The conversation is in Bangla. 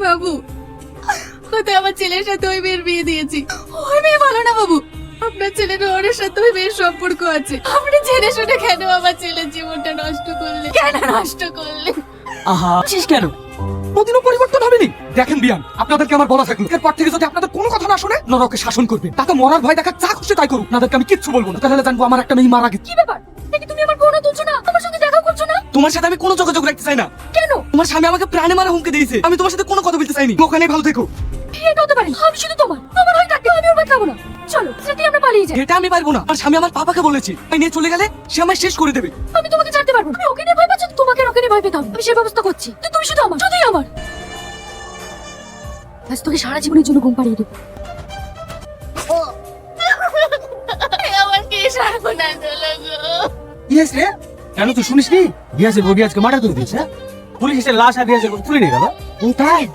বাবু, কোথায় আমার ছেলের সাথে ওই মেয়ের বিয়ে দিয়েছি। ওই মেয়ে ভালো না বাবু। আপনার ছেলের ওর সাথে ওই মেয়ের সম্পর্ক আছে। আপনি জেনে শুনে কেন আমার ছেলের জীবনটা নষ্ট করলে? কেন নষ্ট করলে? আহা, ছিস কেন? প্রতিদিনও পরিবর্তন হবে নি। দেখেন বিয়ান, আপনাদেরকে আমার বলা থাকলো, এরপর থেকে যদি আপনাদের কোনো কথা না শুনে নরকে শাসন করবে। তাতে মরার ভয় দেখা যা খুশি তাই করুক, আপনাদেরকে আমি কিচ্ছু বলবো না। তাহলে জানবো আমার একটা মেয়ে মারা গেছে। কি ব্যাপার? নাকি তুমি আমার ফোনও তুলছো না, আমার সঙ্গে দেখা করছো না? তোমার সাথে আমি কোনো যোগাযোগ রাখতে চাই না। কেন? তোমার স্বামী আমাকে প্রাণে মারা হুমকি দিয়েছে। আমি তোমার সাথে কোনো কথা বলতে চাইনি। ওখানেই ভালো থেকো। এটা হতে পারে না। আমি শুধু তোমার হয়ে থাকতে আমি ওর ভাত খাবো না। চলো সেটাই আমরা পালিয়ে যাই। এটা আমি পারবো না। আমার স্বামী আমার পাপাকে বলেছে, আমি নিয়ে চলে গেলে সে আমায় শেষ করে দেবে। আমি তোমাকে ছাড়তে পারবো না। আমি ওকে নিয়ে ভয় পাচ্ছি, তোমাকে ওকে নিয়ে ভয় পেতাম। আমি সে ব্যবস্থা করছি, তো তুমি শুধু আমার, শুধুই আমার। আজ তোকে সারা জীবনের জন্য ঘুম পাড়িয়ে দেবো। আমার কি সর্বনাশ হলো গো। ইয়েস রে, কেন তুই শুনিস নি? বিয়াজের বগি আজকে মার্ডার করে দিয়েছে। পুলিশ এসে লাশ আর বিয়াজের তুলে নিয়ে গেল। কোথায়?